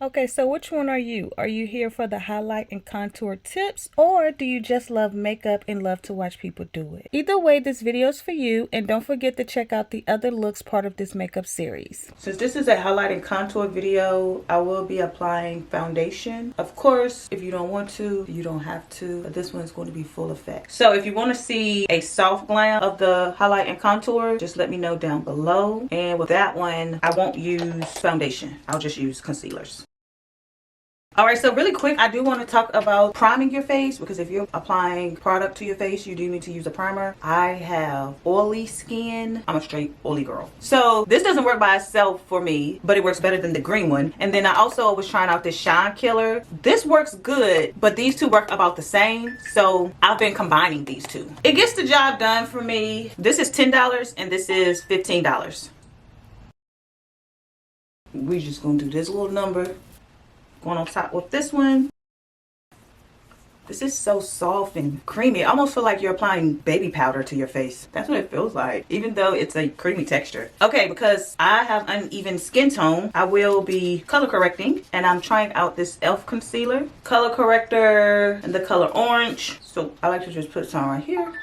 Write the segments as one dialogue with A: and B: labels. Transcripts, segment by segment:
A: Okay, so which one are you? Are you here for the highlight and contour tips, or do you just love makeup and love to watch people do it? Either way, this video is for you, and don't forget to check out the other looks part of this makeup series. Since this is a highlight and contour video, I will be applying foundation. Of course, if you don't want to, you don't have to, but this one is going to be full effect. So if you want to see a soft glam of the highlight and contour, just let me know down below. And with that one, I won't use foundation. I'll just use concealers. Alright, so really quick, I do want to talk about priming your face, because if you're applying product to your face, you do need to use a primer. I have oily skin. I'm a straight oily girl. So this doesn't work by itself for me, but it works better than the green one. And then I also was trying out this shine killer. This works good, but these two work about the same. So I've been combining these two. It gets the job done for me. This is $10 and this is $15. We're just gonna do this little number. Going on top with this one. This is so soft and creamy. I almost feel like you're applying baby powder to your face. That's what it feels like, even though it's a creamy texture. Okay, because I have uneven skin tone, I will be color correcting, and I'm trying out this e.l.f. concealer, color corrector in the color orange. So I like to just put some right here.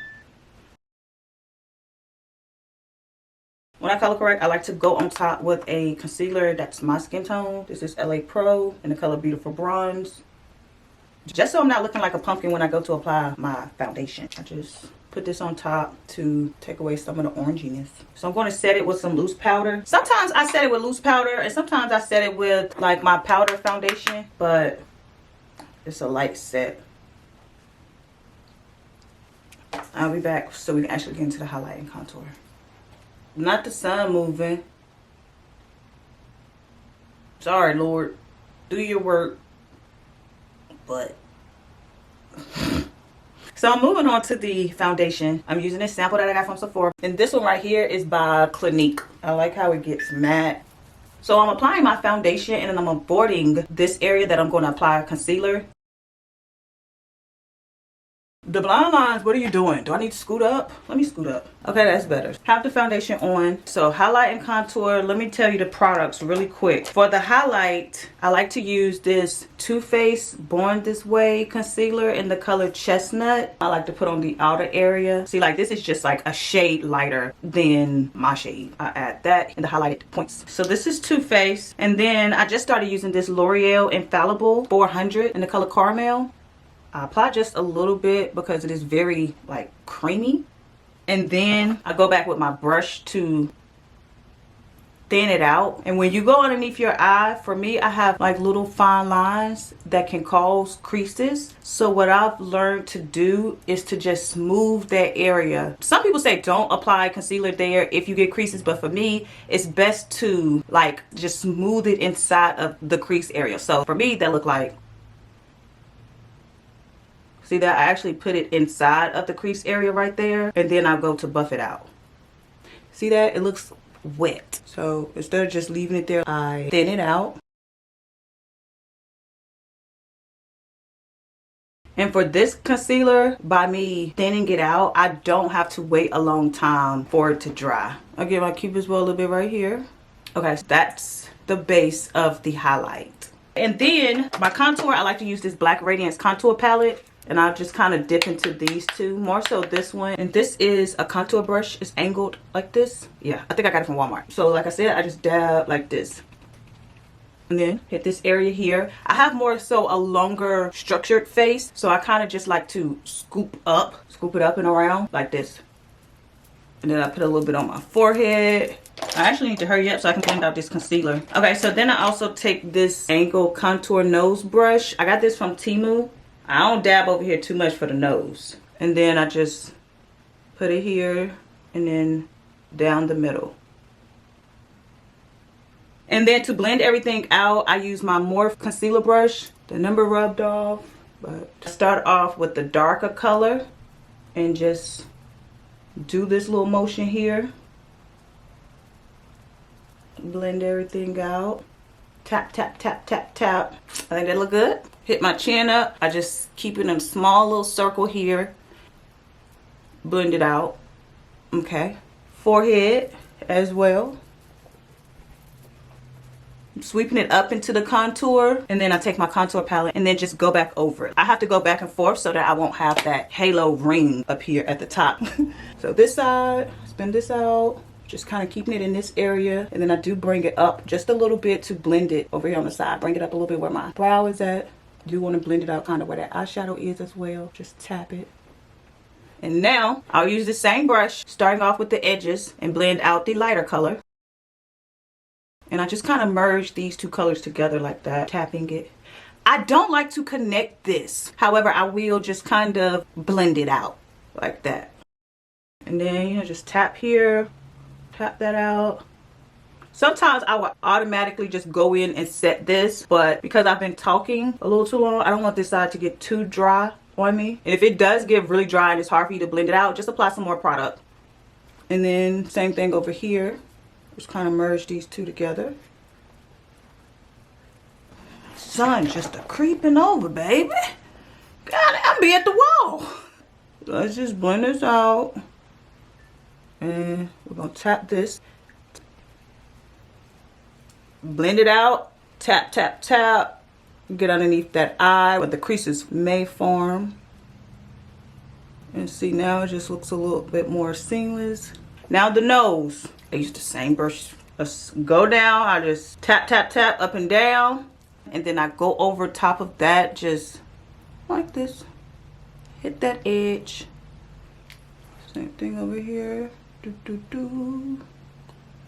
A: When I color correct, I like to go on top with a concealer that's my skin tone. This is LA Pro in the color Beautiful Bronze. Just so I'm not looking like a pumpkin when I go to apply my foundation. I just put this on top to take away some of the oranginess. So I'm going to set it with some loose powder. Sometimes I set it with loose powder, and sometimes I set it with like my powder foundation, but it's a light set. I'll be back so we can actually get into the highlight and contour. Not the sun moving. Sorry, Lord. Do your work. But. So I'm moving on to the foundation. I'm using this sample that I got from Sephora. And this one right here is by Clinique. I like how it gets matte. So I'm applying my foundation, and then I'm avoiding this area that I'm going to apply concealer. The blind lines, what are you doing? Do I need to scoot up? Let me scoot up. Okay, that's better. Have the foundation on. So highlight and contour, let me tell you the products really quick. For the highlight, I like to use this Too Faced Born This Way concealer in the color Chestnut. I like to put on the outer area. See, like this is just like a shade lighter than my shade. I add that in the highlighted points. So this is Too Faced. And then I just started using this L'Oreal Infallible 400 in the color Caramel. I apply just a little bit because it is very like creamy, and then I go back with my brush to thin it out. And when you go underneath your eye, for me, I have like little fine lines that can cause creases. So what I've learned to do is to just smooth that area. Some people say don't apply concealer there if you get creases, but for me, it's best to like just smooth it inside of the crease area. So for me, that looked like, see that? I actually put it inside of the crease area right there, and then I'll go to buff it out. See that? It looks wet. So instead of just leaving it there, I thin it out. And for this concealer, by me thinning it out, I don't have to wait a long time for it to dry. I'll give my Cupid's bow a little bit right here. Okay, so that's the base of the highlight. And then my contour, I like to use this Black Radiance contour palette. And I'll just kind of dip into these two, more so this one. And this is a contour brush. It's angled like this. Yeah, I think I got it from Walmart. So like I said, I just dab like this. And then hit this area here. I have more so a longer structured face. So I kind of just like to scoop it up and around like this. And then I put a little bit on my forehead. I actually need to hurry up so I can blend out this concealer. Okay, so then I also take this angle contour nose brush. I got this from Temu. I don't dab over here too much for the nose. And then I just put it here and then down the middle. And then to blend everything out, I use my Morphe concealer brush. The number rubbed off. But start off with the darker color and just do this little motion here. Blend everything out. Tap, tap, tap, tap, tap. I think that look good. Hit my chin up. I just keep it in a small little circle here. Blend it out. Okay. Forehead as well. I'm sweeping it up into the contour, and then I take my contour palette and then just go back over it. I have to go back and forth so that I won't have that halo ring up here at the top. So this side, spin this out, just kind of keeping it in this area, and then I do bring it up just a little bit to blend it over here on the side. Bring it up a little bit where my brow is at. Do want to blend it out kind of where that eyeshadow is as well. Just tap it. And now I'll use the same brush, starting off with the edges, and blend out the lighter color. And I just kind of merge these two colors together like that, tapping it. I don't like to connect this. However, I will just kind of blend it out like that. And then, you know, just tap here, tap that out. Sometimes I will automatically just go in and set this, but because I've been talking a little too long, I don't want this side to get too dry on me. And if it does get really dry and it's hard for you to blend it out, just apply some more product. And then same thing over here. Just kind of merge these two together. Sun just a creeping over, baby. God, I'll be at the wall. Let's just blend this out. And we're gonna tap this. Blend it out. Tap, tap, tap. Get underneath that eye where the creases may form. And see, now it just looks a little bit more seamless. Now the nose. I use the same brush. Let's go down. I just tap, tap, tap up and down. And then I go over top of that just like this. Hit that edge. Same thing over here. Do, do, do.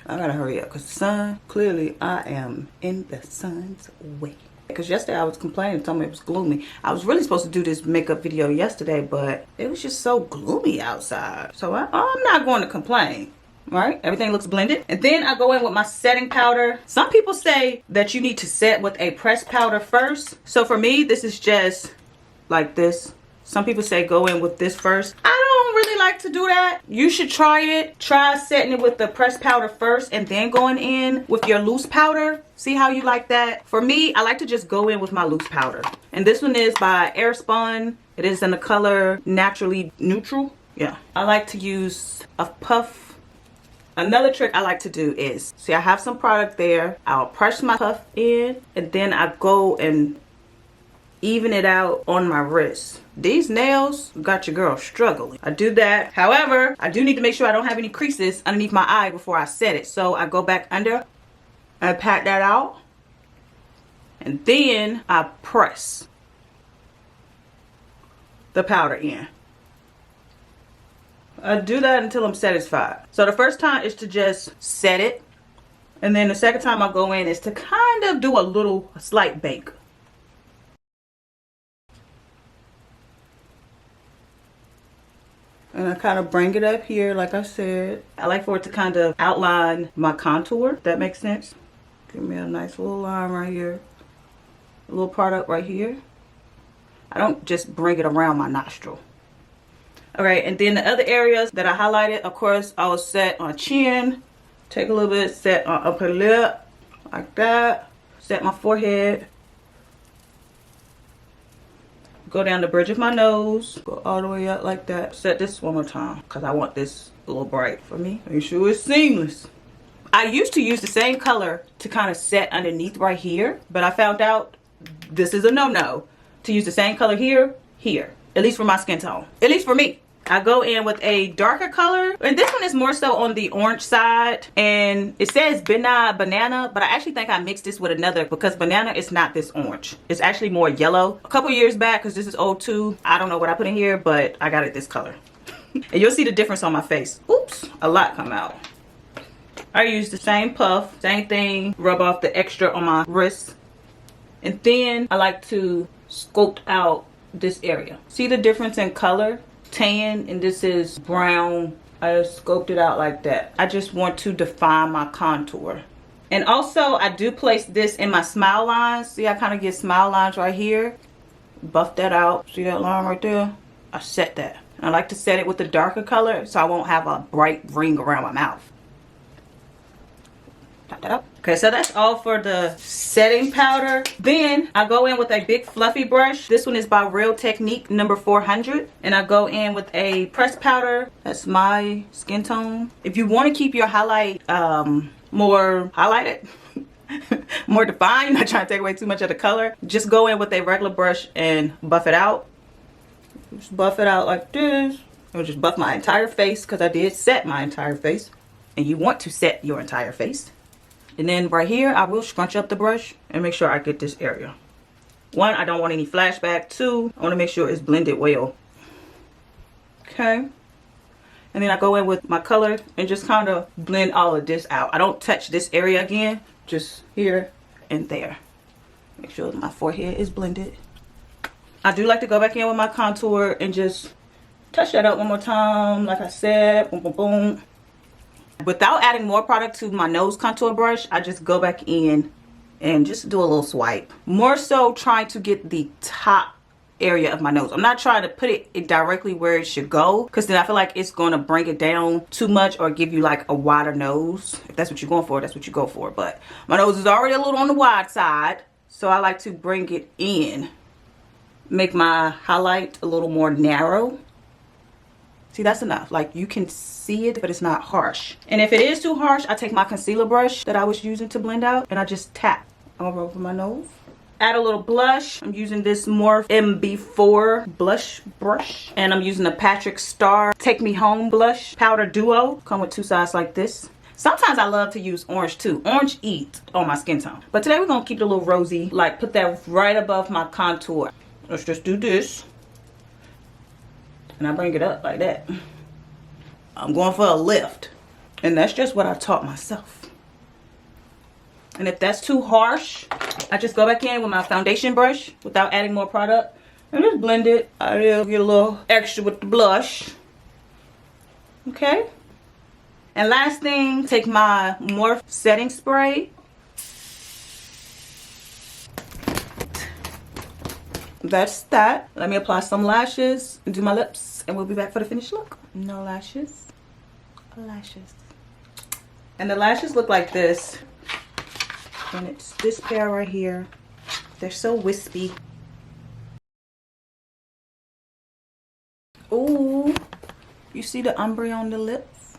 A: I gotta hurry up because the sun, clearly I am in the sun's way. Because yesterday I was complaining, telling me it was gloomy. I was really supposed to do this makeup video yesterday, but it was just so gloomy outside. So I'm not going to complain. Right, everything looks blended. And then I go in with my setting powder. Some people say that you need to set with a pressed powder first. So for me, this is just like this. Some people say go in with this first. I don't really like to do that. You should try it. Try setting it with the pressed powder first and then going in with your loose powder. See how you like that? For me, I like to just go in with my loose powder. And this one is by Airspun. It is in the color Naturally Neutral. Yeah, I like to use a puff. Another trick I like to do is, see, I have some product there. I'll press my puff in and then I go and even it out on my wrist. These nails got your girl struggling. I do that. However, I do need to make sure I don't have any creases underneath my eye before I set it. So I go back under and pat that out. And then I press the powder in. I do that until I'm satisfied. So the first time is to just set it. And then the second time I go in is to kind of do a slight bake. And I kind of bring it up here, like I said. I like for it to kind of outline my contour, if that makes sense. Give me a nice little line right here. A little product right here. I don't just bring it around my nostril. Alright, and then the other areas that I highlighted, of course, I will set on chin. Take a little bit, set on upper lip, like that. Set my forehead. Go down the bridge of my nose. Go all the way up like that. Set this one more time, because I want this a little bright for me. Make sure it's seamless. I used to use the same color to kind of set underneath right here, but I found out this is a no-no. To use the same color here, at least for my skin tone, at least for me. I go in with a darker color, and this one is more so on the orange side, and it says banana, but I actually think I mixed this with another because banana is not this orange. It's actually more yellow. A couple years back, because this is old too, I don't know what I put in here, but I got it this color. And you'll see the difference on my face. Oops, a lot come out. I use the same puff, same thing, rub off the extra on my wrist, and then I like to sculpt out this area. See the difference in color? Tan, and this is brown. I just scoped it out like that. I just want to define my contour. And also I do place this in my smile lines. See, I kind of get smile lines right here. Buff that out. See that line right there? I set that. I like to set it with a darker color so I won't have a bright ring around my mouth. Tap that up. Okay, so that's all for the setting powder. Then I go in with a big fluffy brush. This one is by Real Technique number 400. And I go in with a pressed powder. That's my skin tone. If you want to keep your highlight more highlighted, more defined. You're not trying to take away too much of the color. Just go in with a regular brush and buff it out. Just buff it out like this. I'll just buff my entire face because I did set my entire face. And you want to set your entire face. And then right here, I will scrunch up the brush and make sure I get this area. 1, I don't want any flashback. 2, I want to make sure it's blended well. Okay. And then I go in with my color and just kind of blend all of this out. I don't touch this area again, just here and there. Make sure my forehead is blended. I do like to go back in with my contour and just touch that up one more time. Like I said, boom, boom, boom. Without adding more product to my nose contour brush, I just go back in and just do a little swipe. More so trying to get the top area of my nose. I'm not trying to put it directly where it should go, because then I feel like it's going to bring it down too much or give you like a wider nose. If that's what you're going for, that's what you go for. But my nose is already a little on the wide side, so I like to bring it in. Make my highlight a little more narrow. See, that's enough. Like, you can see it, but it's not harsh. And if it is too harsh, I take my concealer brush that I was using to blend out and I just tap all over my nose. Add a little blush. I'm using this Morphe MB4 blush brush. And I'm using the Patrick Star Take Me Home blush powder duo. Come with 2 sides like this. Sometimes I love to use orange too. Orange eats on my skin tone. But today we're going to keep it a little rosy. Like, put that right above my contour. Let's just do this. And I bring it up like that. I'm going for a lift. And that's just what I taught myself. And if that's too harsh, I just go back in with my foundation brush without adding more product. And just blend it. I will get a little extra with the blush. Okay. And last thing, take my Morphe setting spray. That's that. Let me apply some lashes and do my lips, and we'll be back for the finished look. No lashes. Lashes. And the lashes look like this. And it's this pair right here. They're so wispy. Ooh. You see the ombre on the lips?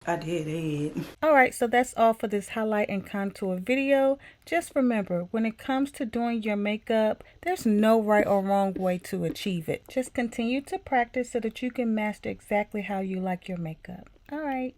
A: I did it. Alright, so that's all for this highlight and contour video. Just remember, when it comes to doing your makeup, there's no right or wrong way to achieve it. Just continue to practice so that you can master exactly how you like your makeup. Alright.